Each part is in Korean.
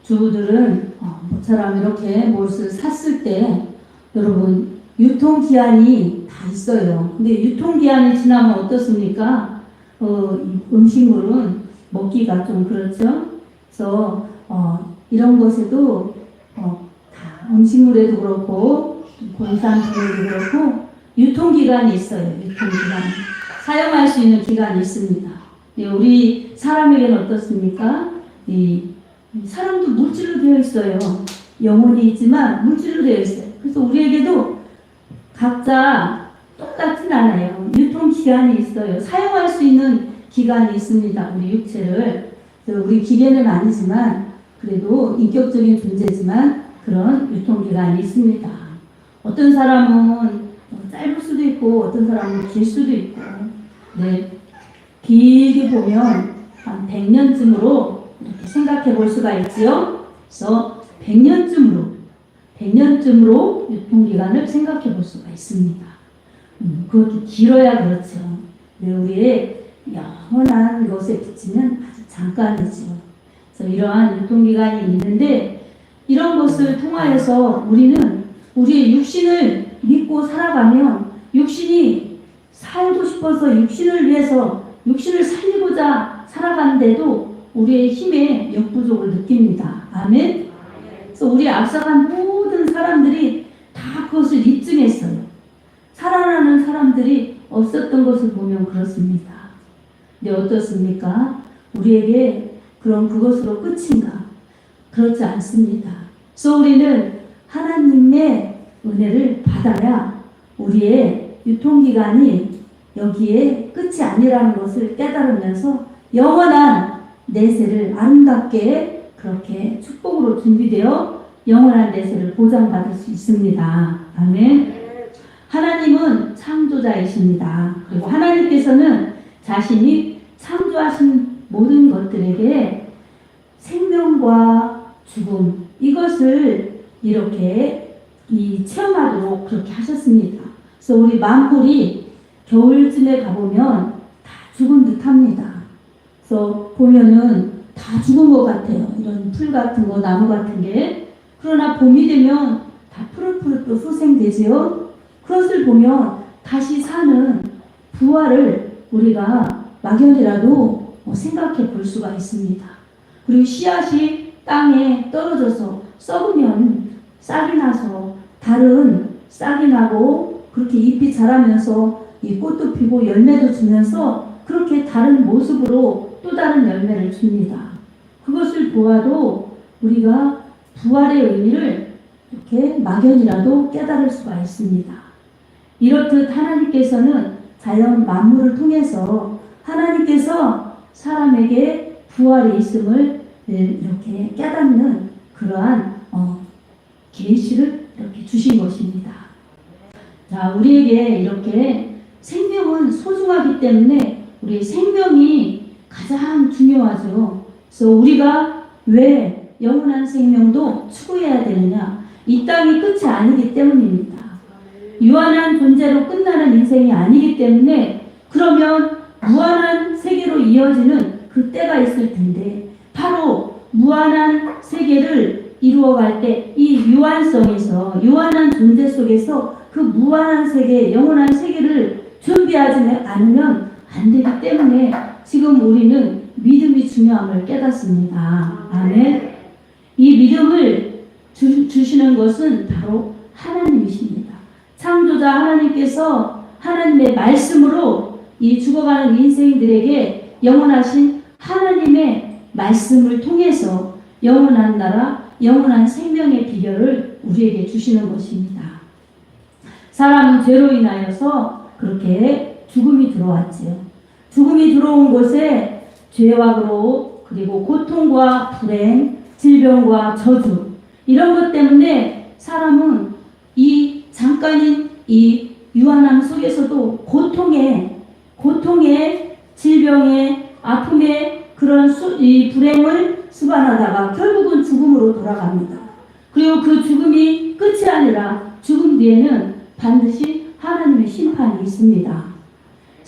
주부들은 모처럼 이렇게 무엇을 샀을 때 여러분 유통기한이 다 있어요. 근데 유통기한이 지나면 어떻습니까? 음식물은 먹기가 좀 그렇죠. 그래서 이런 것에도 다 음식물에도 그렇고 공산품에도 그렇고 유통기간이 있어요. 유통기간. 사용할 수 있는 기간이 있습니다. 우리 사람에게는 어떻습니까? 이 사람도 물질로 되어 있어요. 영혼이 있지만 물질로 되어 있어요. 그래서 우리에게도 각자 똑같진 않아요. 유통기간이 있어요. 사용할 수 있는 기간이 있습니다. 우리 육체를. 우리 기계는 아니지만 그래도 인격적인 존재지만 그런 유통기간이 있습니다. 어떤 사람은 짧을 수도 있고 어떤 사람은 길 수도 있고 길게 보면 한 100년쯤으로 이렇게 생각해 볼 수가 있지요. 그래서 100년쯤으로 유통기간을 생각해 볼 수가 있습니다. 그것도 길어야 그렇죠. 우리의 영원한 것에 그치는 아주 잠깐이죠. 그래서 이러한 유통기간이 있는데 이런 것을 통하여서 우리는 우리의 육신을 믿고 살아가면 육신이 살고 싶어서 육신을 위해서 육신을 살리고자 살아가는데도 우리의 힘에 역부족을 느낍니다. 아멘. 그래서 우리 앞서간 모든 사람들이 다 그것을 입증했어요. 살아나는 사람들이 없었던 것을 보면 그렇습니다. 근데 어떻습니까? 우리에게 그럼 그것으로 끝인가? 그렇지 않습니다. 그래서 우리는 하나님의 은혜를 받아야 우리의 유통기간이 여기에 끝이 아니라는 것을 깨달으면서 영원한 내세를 아름답게 그렇게 축복으로 준비되어 영원한 내세를 보장받을 수 있습니다. 아멘. 하나님은 창조자이십니다. 그리고 하나님께서는 자신이 창조하신 모든 것들에게 생명과 죽음 이것을 이렇게 체험하도록 그렇게 하셨습니다. 그래서 우리 만물이 겨울쯤에 가보면 다 죽은 듯 합니다. 그래서 보면은 다 죽은 것 같아요. 이런 풀 같은 거, 나무 같은 게. 그러나 봄이 되면 다 푸릇푸릇 또 소생되지요. 그것을 보면 다시 사는 부활을 우리가 막연히라도 생각해 볼 수가 있습니다. 그리고 씨앗이 땅에 떨어져서 썩으면 싹이 나서 다른 싹이 나고 그렇게 잎이 자라면서 이 꽃도 피고 열매도 주면서 그렇게 다른 모습으로 또 다른 열매를 줍니다. 그것을 보아도 우리가 부활의 의미를 이렇게 막연히라도 깨달을 수가 있습니다. 이렇듯 하나님께서는 자연 만물을 통해서 하나님께서 사람에게 부활의 있음을 이렇게 깨닫는 그러한 계시를 이렇게 주신 것입니다. 자, 우리에게 이렇게 생명은 소중하기 때문에 우리 생명이 가장 중요하죠. 그래서 우리가 왜 영원한 생명도 추구해야 되느냐? 이 땅이 끝이 아니기 때문입니다. 유한한 존재로 끝나는 인생이 아니기 때문에 그러면 무한한 세계로 이어지는 그 때가 있을 텐데 바로 무한한 세계를 이루어갈 때 이 유한성에서 유한한 존재 속에서 그 무한한 세계, 영원한 세계를 준비하지 않으면 안 되기 때문에 지금 우리는 믿음이 중요함을 깨닫습니다. 아멘. 이 믿음을 주시는 것은 바로 하나님이십니다. 창조자 하나님께서 하나님의 말씀으로 이 죽어가는 인생들에게 영원하신 하나님의 말씀을 통해서 영원한 나라, 영원한 생명의 비결을 우리에게 주시는 것입니다. 사람은 죄로 인하여서 그렇게 죽음이 들어왔지요. 죽음이 들어온 곳에 죄악으로 그리고 고통과 불행, 질병과 저주 이런 것 때문에 사람은 이 잠깐인 이 유한함 속에서도 고통의 질병의 아픔의 그런 이 불행을 수반하다가 결국은 죽음으로 돌아갑니다. 그리고 그 죽음이 끝이 아니라 죽음 뒤에는 반드시 하나님의 심판이 있습니다.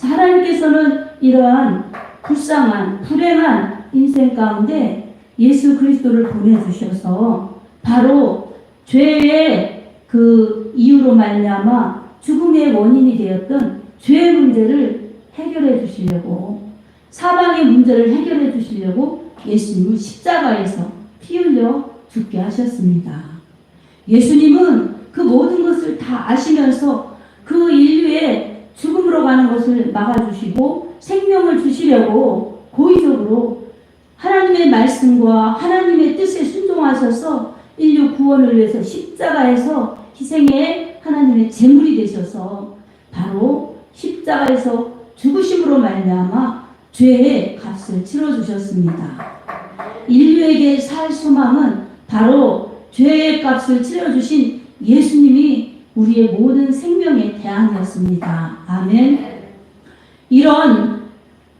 하나님께서는 이러한 불쌍한 불행한 인생 가운데 예수 그리스도를 보내주셔서 바로 죄의 그 이유로 말미암아 죽음의 원인이 되었던 죄의 문제를 해결해 주시려고, 사망의 문제를 해결해 주시려고 예수님을 십자가에서 피 흘려 죽게 하셨습니다. 예수님은 그 모든 것을 다 아시면서 그 인류의 죽음으로 가는 것을 막아주시고 생명을 주시려고 고의적으로 하나님의 말씀과 하나님의 뜻에 순종하셔서 인류 구원을 위해서 십자가에서 희생의 하나님의 제물이 되셔서 바로 십자가에서 죽으심으로 말미암아 죄의 값을 치러주셨습니다. 인류에게 살 소망은 바로 죄의 값을 치러주신 예수님이 우리의 모든 생명의 대안이었습니다. 아멘. 이런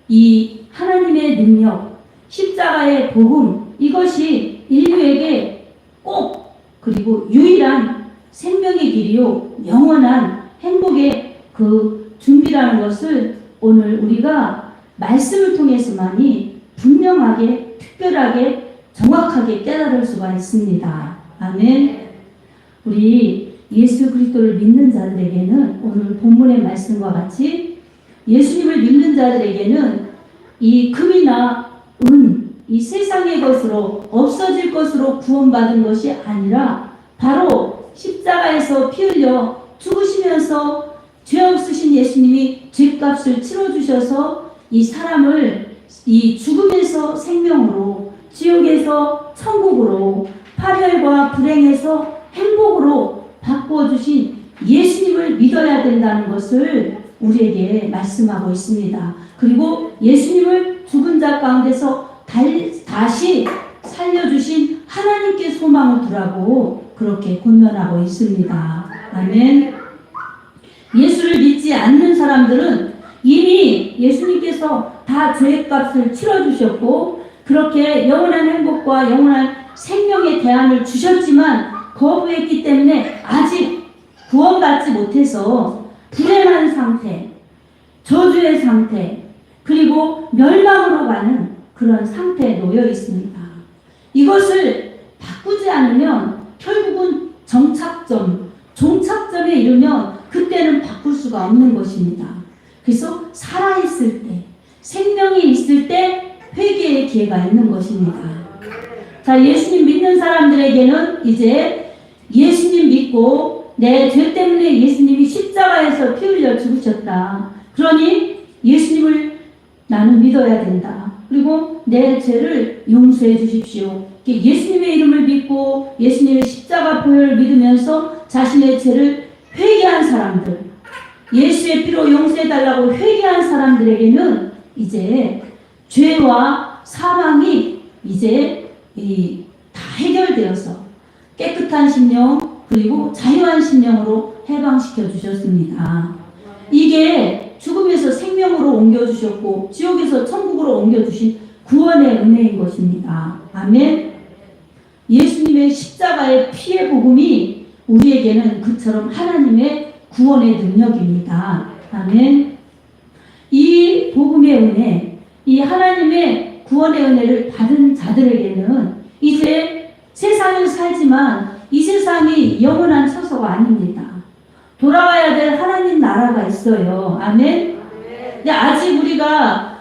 이 하나님의 능력, 십자가의 복음, 이것이 인류에게 꼭 그리고 유일한 생명의 길이요 영원한 행복의 그 준비라는 것을 오늘 우리가 말씀을 통해서만이 분명하게, 특별하게, 정확하게 깨달을 수가 있습니다. 아멘. 우리 예수 그리스도를 믿는 자들에게는 오늘 본문의 말씀과 같이 예수님을 믿는 자들에게는 이 금이나 은, 이 세상의 것으로 없어질 것으로 구원받은 것이 아니라 바로 십자가에서 피 흘려 죽으시면서 죄 없으신 예수님이 죄값을 치러주셔서 이 사람을 이 죽음에서 생명으로, 지옥에서 천국으로, 파멸과 불행에서 행복으로 바꾸어주신 예수님을 믿어야 된다는 것을 우리에게 말씀하고 있습니다. 그리고 예수님을 죽은 자 가운데서 다시 살려주신 하나님께 소망을 두라고 그렇게 권면하고 있습니다. 아멘. 예수를 믿지 않는 사람들은 이미 예수님께서 다 죄값을 치러주셨고 그렇게 영원한 행복과 영원한 생명의 대안을 주셨지만 거부했기 때문에 아직 구원받지 못해서 불행한 상태, 저주의 상태, 그리고 멸망으로 가는 그런 상태에 놓여 있습니다. 이것을 바꾸지 않으면 결국은 종착점에 이르면 그때는 바꿀 수가 없는 것입니다. 그래서 살아있을 때, 생명이 있을 때 회개의 기회가 있는 것입니다. 자, 예수님 믿는 사람들에게는 이제 예수님 믿고 내 죄 때문에 예수님이 십자가에서 피 흘려 죽으셨다. 그러니 예수님을 나는 믿어야 된다. 그리고 내 죄를 용서해 주십시오. 예수님의 이름을 믿고 예수님의 십자가 보혈을 믿으면서 자신의 죄를 회개한 사람들, 예수의 피로 용서해달라고 회개한 사람들에게는 이제 죄와 사망이 이제 다 해결되어서 깨끗한 심령 그리고 자유한 심령으로 해방시켜 주셨습니다. 이게 죽음에서 생명으로 옮겨주셨고 지옥에서 천국으로 옮겨주신 구원의 은혜인 것입니다. 아멘. 예수님의 십자가의 피의 복음이 우리에게는 그처럼 하나님의 구원의 능력입니다. 아멘. 이 복음의 은혜, 이 하나님의 구원의 은혜를 받은 자들에게는 이제 세상을 살지만 이 세상이 영원한 처소가 아닙니다. 돌아가야 될 하나님 나라가 있어요. 아멘. 근데 아직 우리가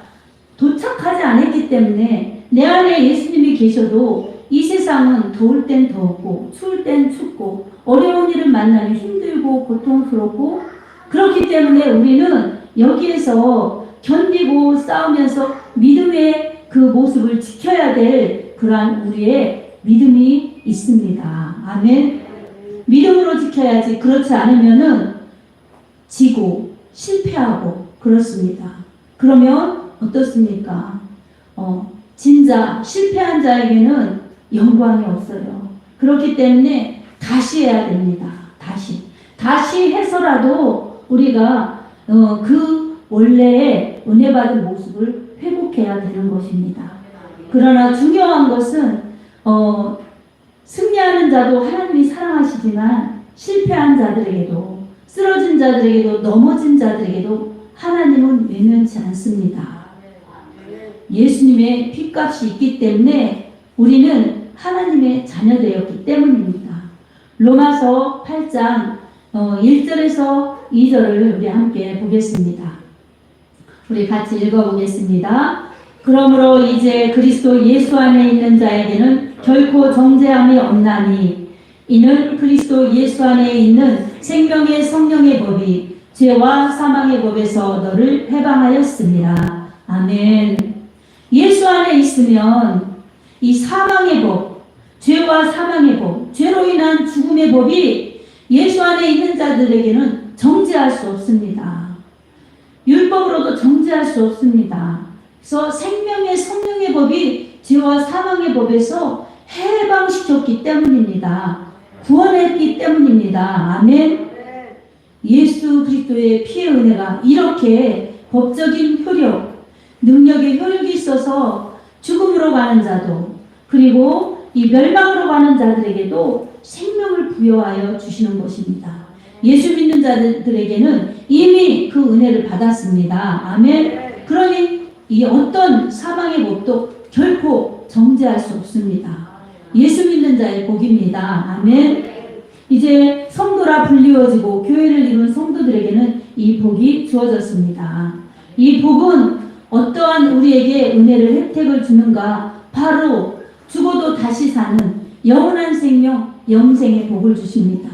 도착하지 않았기 때문에 내 안에 예수님이 계셔도 이 세상은 더울 땐 덥고 추울 땐 춥고 어려운 일을 만나면 힘들고 고통스럽고 그렇기 때문에 우리는 여기에서 견디고 싸우면서 믿음의 그 모습을 지켜야 될 그러한 우리의 믿음이 있습니다. 아멘. 믿음으로 지켜야지. 그렇지 않으면은 지고 실패하고 그렇습니다. 그러면 어떻습니까? 진짜 실패한 자에게는 영광이 없어요. 그렇기 때문에 다시 해야 됩니다. 다시 해서라도 우리가 그 원래의 은혜 받은 모습을 회복해야 되는 것입니다. 그러나 중요한 것은 승리하는 자도 하나님이 사랑하시지만 실패한 자들에게도 쓰러진 자들에게도 넘어진 자들에게도 하나님은 외면치 않습니다. 예수님의 핏값이 있기 때문에 우리는 하나님의 자녀되었기 때문입니다. 로마서 8장 1절에서 2절을 우리 함께 보겠습니다. 우리 같이 읽어보겠습니다. 그러므로 이제 그리스도 예수 안에 있는 자에게는 결코 정죄함이 없나니 이는 그리스도 예수 안에 있는 생명의 성령의 법이 죄와 사망의 법에서 너를 해방하였습니다. 아멘. 예수 안에 있으면 이 사망의 법, 죄와 사망의 법, 죄로 인한 죽음의 법이 예수 안에 있는 자들에게는 정죄할 수 없습니다. 율법으로도 정죄할 수 없습니다. 그래서 생명의 성령의 법이 죄와 사망의 법에서 해방시켰기 때문입니다. 구원했기 때문입니다. 아멘. 예수 그리스도의 피의 은혜가 이렇게 법적인 효력, 능력의 효력이 있어서 죽음으로 가는 자도, 그리고 이 멸망으로 가는 자들에게도 생명을 부여하여 주시는 것입니다. 예수 믿는 자들에게는 이미 그 은혜를 받았습니다. 아멘. 그러니 이 어떤 사망의 법도 결코 정죄할 수 없습니다. 예수 믿는 자의 복입니다. 아멘. 이제 성도라 불리워지고 교회를 이룬 성도들에게는 이 복이 주어졌습니다. 이 복은 어떠한 우리에게 은혜를 혜택을 주는가? 바로 죽어도 다시 사는 영원한 생명, 영생의 복을 주십니다.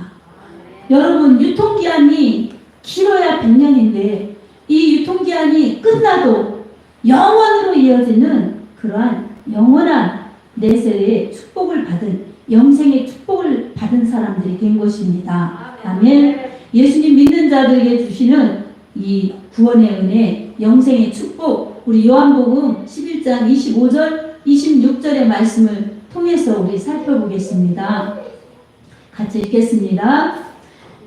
여러분, 유통기한이 길어야 100년인데 이 유통기한이 끝나도 영원으로 이어지는 그러한 영원한 내세의 축복을 받은, 영생의 축복을 받은 사람들이 된 것입니다. 아멘. 예수님 믿는 자들에게 주시는 이 구원의 은혜, 영생의 축복, 우리 요한복음 11장 25절, 26절의 말씀을 통해서 우리 살펴보겠습니다. 같이 읽겠습니다.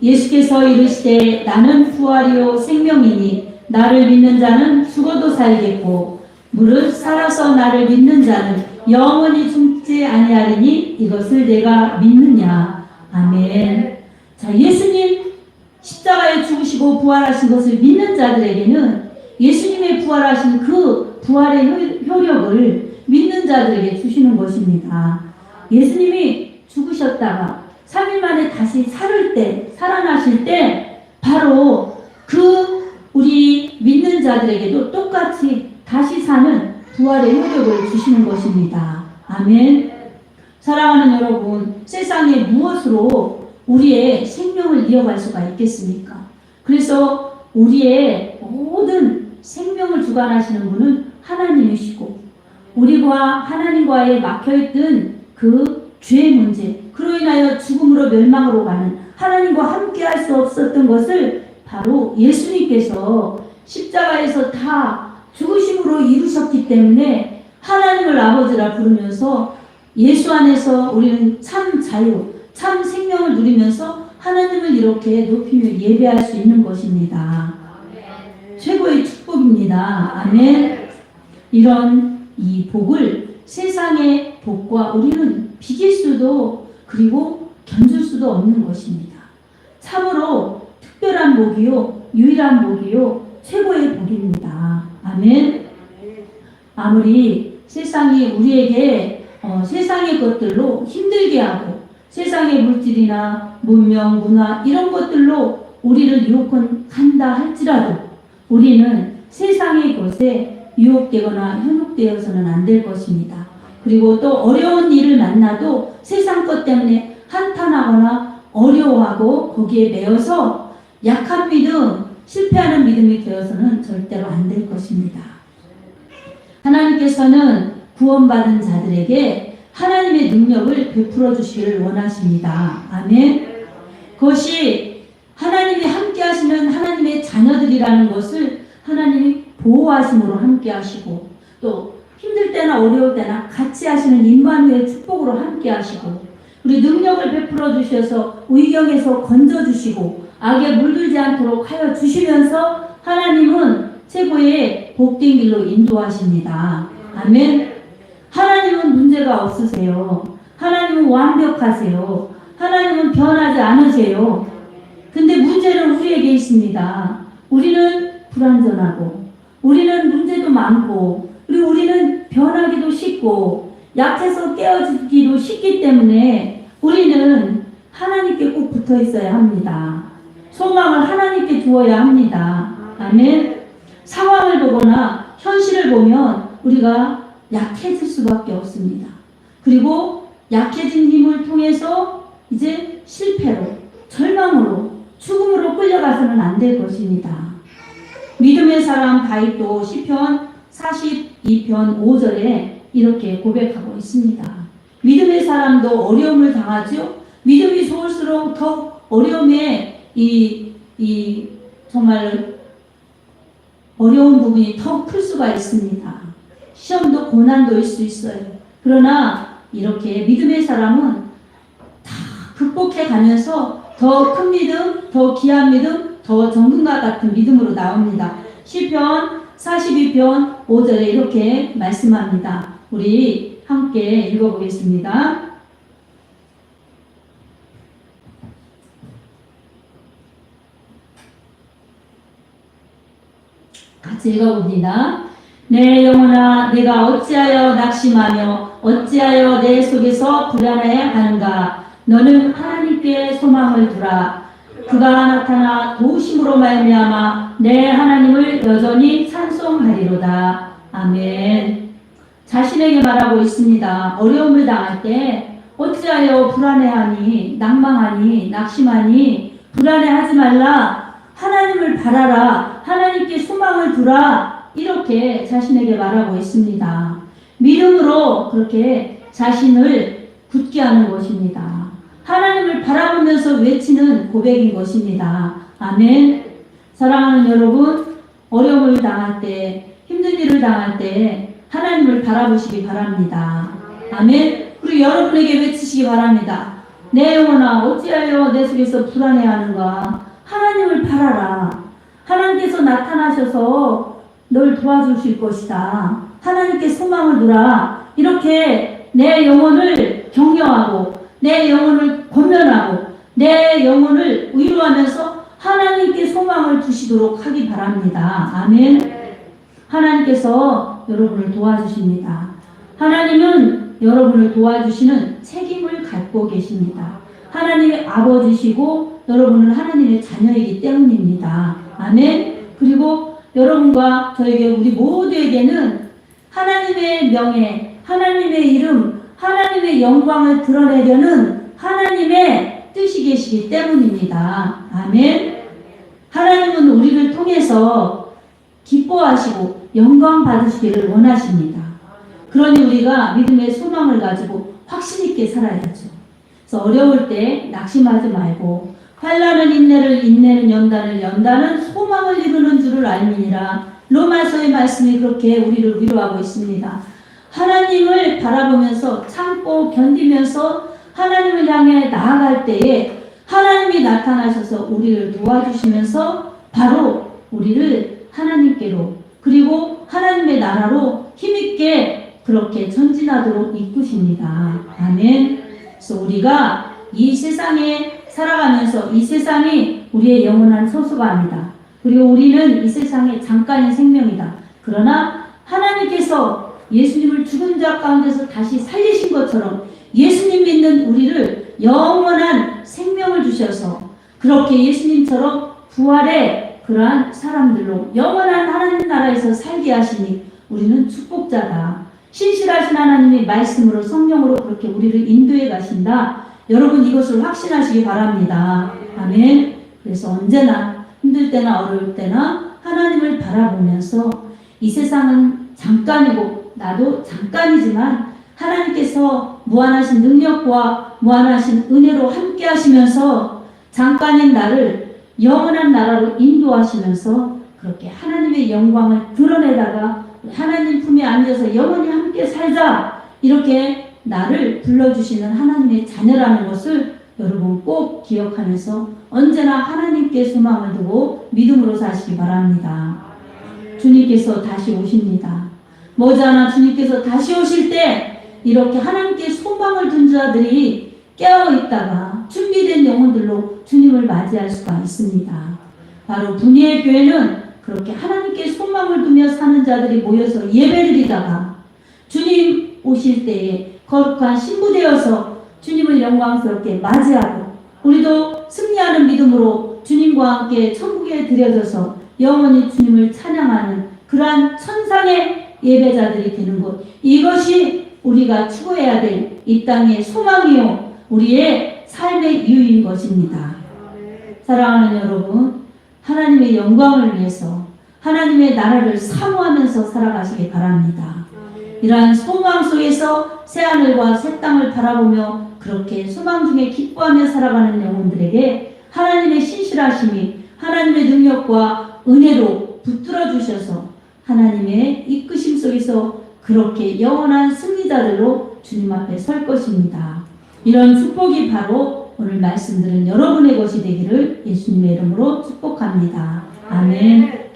예수께서 이르시되 나는 부활이요 생명이니 나를 믿는 자는 죽어도 살겠고 무릇 살아서 나를 믿는 자는 영원히 죽지 아니하리니 이것을 내가 믿느냐. 아멘. 자, 예수님 십자가에 죽으시고 부활하신 것을 믿는 자들에게는 예수님의 부활하신 그 부활의 효력을 믿는 자들에게 주시는 것입니다. 예수님이 죽으셨다가 3일 만에 다시 살아나실 때 바로 그 우리 믿는 자들에게도 똑같이 다시 사는 부활의 효력을 주시는 것입니다. 아멘. 사랑하는 여러분, 세상에 무엇으로 우리의 생명을 이어갈 수가 있겠습니까? 그래서 우리의 모든 생명을 주관하시는 분은 하나님이시고 우리와 하나님과의 막혀있던 그 죄의 문제, 그로 인하여 죽음으로 멸망으로 가는, 하나님과 함께 할 수 없었던 것을 바로 예수님께서 십자가에서 다 죽으심으로 이루셨기 때문에 하나님을 아버지라 부르면서 예수 안에서 우리는 참 자유, 참 생명을 누리면서 하나님을 이렇게 높이며 예배할 수 있는 것입니다. 최고의 축복입니다. 아멘. 이런 이 복을, 세상의 복과 우리는 비길 수도 그리고 견줄 수도 없는 것입니다. 참으로 특별한 복이요, 유일한 복이요, 최고의 복입니다. 아멘. 아무리 세상이 우리에게 세상의 것들로 힘들게 하고 세상의 물질이나 문명, 문화 이런 것들로 우리를 유혹한다 할지라도 우리는 세상의 것에 유혹되거나 현혹되어서는 안 될 것입니다. 그리고 또 어려운 일을 만나도 세상 것 때문에 한탄하거나 어려워하고 거기에 매여서 약한 믿음, 실패하는 믿음이 되어서는 절대로 안 될 것입니다. 하나님께서는 구원받은 자들에게 하나님의 능력을 베풀어 주시기를 원하십니다. 아멘. 그것이 하나님이 함께 하시는 하나님의 자녀들이라는 것을 하나님이 보호하심으로 함께 하시고 또 힘들 때나 어려울 때나 같이 하시는 임마누엘 축복으로 함께 하시고 우리 능력을 베풀어 주셔서 의경에서 건져 주시고 악에 물들지 않도록 하여 주시면서 하나님은 최고의 복된 길로 인도하십니다. 아멘. 하나님은 문제가 없으세요. 하나님은 완벽하세요. 하나님은 변하지 않으세요. 근데 문제는 우리에게 있습니다. 우리는 불완전하고 우리는 문제도 많고 그리고 우리는 변하기도 쉽고 약해서 깨어지기도 쉽기 때문에 우리는 하나님께 꼭 붙어 있어야 합니다. 소망을 하나님께 주어야 합니다. 아멘. 상황을 보거나 현실을 보면 우리가 약해질 수밖에 없습니다. 그리고 약해진 힘을 통해서 이제 실패로, 절망으로, 죽음으로 끌려가서는 안 될 것입니다. 믿음의 사람 다윗도 시편 42편 5절에 이렇게 고백하고 있습니다. 믿음의 사람도 어려움을 당하죠. 믿음이 좋을수록 더 어려움에 정말 어려운 부분이 더 클 수가 있습니다. 시험도 고난도일 수 있어요. 그러나 이렇게 믿음의 사람은 다 극복해 가면서 더 큰 믿음, 더 귀한 믿음, 더 정금과 같은 믿음으로 나옵니다. 시편 42편 5절에 이렇게 말씀합니다. 우리 함께 읽어보겠습니다. 같이 읽어봅니다. 내 영혼아, 내가 어찌하여 낙심하며 어찌하여 내 속에서 불안해 하는가? 너는 하나님께 소망을 두라. 그가 나타나 도우심으로 말미암아 내 하나님을 여전히 찬송하리로다. 아멘. 자신에게 말하고 있습니다. 어려움을 당할 때 어찌하여 불안해하니, 낭망하니, 낙심하니, 불안해하지 말라. 하나님을 바라라. 하나님께 소망을 두라. 이렇게 자신에게 말하고 있습니다. 믿음으로 그렇게 자신을 굳게 하는 것입니다. 하나님을 바라보면서 외치는 고백인 것입니다. 아멘. 사랑하는 여러분, 어려움을 당할 때, 힘든 일을 당할 때 하나님을 바라보시기 바랍니다. 아멘. 그리고 여러분에게 외치시기 바랍니다. 내 영혼아, 어찌하여 내 속에서 불안해하는가? 하나님을 바라라. 하나님께서 나타나셔서 널 도와주실 것이다. 하나님께 소망을 두라. 이렇게 내 영혼을 격려하고 내 영혼을 권면하고 내 영혼을 위로하면서 하나님께 소망을 두시도록 하기 바랍니다. 아멘. 하나님께서 여러분을 도와주십니다. 하나님은 여러분을 도와주시는 책임을 갖고 계십니다. 하나님의 아버지시고 여러분은 하나님의 자녀이기 때문입니다. 아멘. 그리고 여러분과 저에게 우리 모두에게는 하나님의 명예, 하나님의 이름, 하나님의 영광을 드러내려는 하나님의 뜻이 계시기 때문입니다. 아멘. 하나님은 우리를 통해서 기뻐하시고 영광 받으시기를 원하십니다. 그러니 우리가 믿음의 소망을 가지고 확신 있게 살아야죠. 그래서 어려울 때 낙심하지 말고 환난은 인내를, 인내는 연단을, 연단은 소망을 이루는 줄을 알미니라. 로마서의 말씀이 그렇게 우리를 위로하고 있습니다. 하나님을 바라보면서 참고 견디면서 하나님을 향해 나아갈 때에 하나님이 나타나셔서 우리를 도와주시면서 바로 우리를 하나님께로 그리고 하나님의 나라로 힘있게 그렇게 전진하도록 이끄십니다. 아멘. 그래서 우리가 이 세상에 살아가면서 이 세상이 우리의 영원한 소수가 아니다. 그리고 우리는 이 세상의 잠깐의 생명이다. 그러나 하나님께서 예수님을 죽은 자 가운데서 다시 살리신 것처럼 예수님 믿는 우리를 영원한 생명을 주셔서 그렇게 예수님처럼 부활의 그러한 사람들로 영원한 하나님 나라에서 살게 하시니 우리는 축복자다. 신실하신 하나님의 말씀으로 성령으로 그렇게 우리를 인도해 가신다. 여러분 이것을 확신하시기 바랍니다. 아멘. 그래서 언제나 힘들 때나 어려울 때나 하나님을 바라보면서 이 세상은 잠깐이고 나도 잠깐이지만 하나님께서 무한하신 능력과 무한하신 은혜로 함께 하시면서 잠깐인 나를 영원한 나라로 인도하시면서 그렇게 하나님의 영광을 드러내다가 하나님 품에 앉아서 영원히 함께 살자 이렇게 나를 불러주시는 하나님의 자녀라는 것을 여러분 꼭 기억하면서 언제나 하나님께 소망을 두고 믿음으로 사시기 바랍니다. 주님께서 다시 오십니다. 머지않아 주님께서 다시 오실 때 이렇게 하나님께 소망을 둔 자들이 깨어있다가 준비된 영혼들로 주님을 맞이할 수가 있습니다. 바로 분이의 교회는 그렇게 하나님께 소망을 두며 사는 자들이 모여서 예배드리다가 주님 오실 때에 거룩한 신부되어서 주님을 영광스럽게 맞이하고 우리도 승리하는 믿음으로 주님과 함께 천국에 들여져서 영원히 주님을 찬양하는 그러한 천상의 예배자들이 되는 것, 이것이 우리가 추구해야 될 이 땅의 소망이요 우리의 삶의 이유인 것입니다. 사랑하는 여러분, 하나님의 영광을 위해서 하나님의 나라를 사모하면서 살아가시기 바랍니다. 이러한 소망 속에서 새하늘과 새 땅을 바라보며 그렇게 소망 중에 기뻐하며 살아가는 영혼들에게 하나님의 신실하심이 하나님의 능력과 은혜로 붙들어 주셔서 하나님의 이끄심 속에서 그렇게 영원한 승리자들로 주님 앞에 설 것입니다. 이런 축복이 바로 오늘 말씀드린 여러분의 것이 되기를 예수님의 이름으로 축복합니다. 아멘.